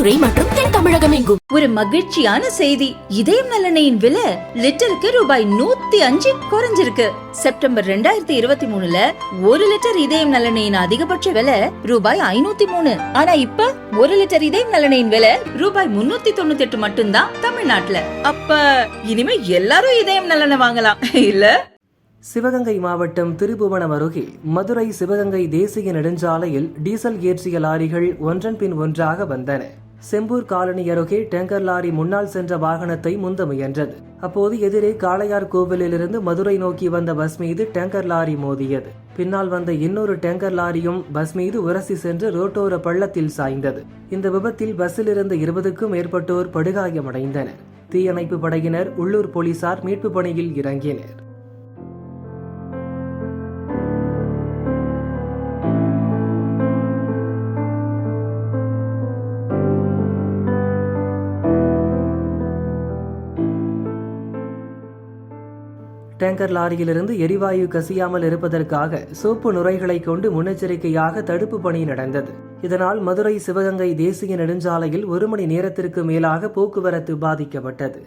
மதுரை மற்றும் தென் தமிழகம் எங்கும். ஒரு மகிழ்ச்சியான செய்தி. இதயம் நல்லெண்ணெயின் விலை லிட்டருக்கு ரூபாய் 105 குறைஞ்சிருக்கு. செப்டம்பர் 2023ல 1 லிட்டர் இதயம் நல்லெண்ணெயின் அதிகபட்ச விலை ரூபாய் 503. ஆனா இப்ப 1 லிட்டர் இதயம் நல்லெண்ணெயின் விலை ரூபாய் 398 மட்டும்தான் தமிழ்நாட்டுல. அப்ப இனிமே எல்லாரும் இதயம் நல்லெண்ணெய் வாங்கலாம் இல்ல? சிவகங்கை மாவட்டம் திருபுவனம் அருகே மதுரை சிவகங்கை தேசிய நெடுஞ்சாலையில் டீசல் ஏற்றிய லாரிகள் ஒன்றன் பின் ஒன்றாக வந்தன. செம்பூர் காலனி அருகே டேங்கர் லாரி முன்னால் சென்ற வாகனத்தை முந்த முயன்றது. அப்போது எதிரே காளையார் கோவிலிலிருந்து மதுரை நோக்கி வந்த பஸ் மீது டேங்கர் லாரி மோதியது. பின்னால் வந்த இன்னொரு டேங்கர் லாரியும் பஸ் மீது உரசி சென்று ரோட்டோர பள்ளத்தில் சாய்ந்தது. இந்த விபத்தில் பஸ்ஸில் இருந்த 20க்கும் மேற்பட்டோர் படுகாயமடைந்தனர். தீயணைப்பு படையினர், உள்ளூர் போலீசார் மீட்பு பணியில் இறங்கினர். டேங்கர் லாரியிலிருந்து எரிவாயு கசியாமல் இருப்பதற்காக சோப்பு நுரைகளை கொண்டு முன்னெச்சரிக்கையாக தடுப்பு பணி நடந்தது. இதனால் மதுரை சிவகங்கை தேசிய நெடுஞ்சாலையில் 1 மணி நேரத்திற்கு மேலாக போக்குவரத்து பாதிக்கப்பட்டது.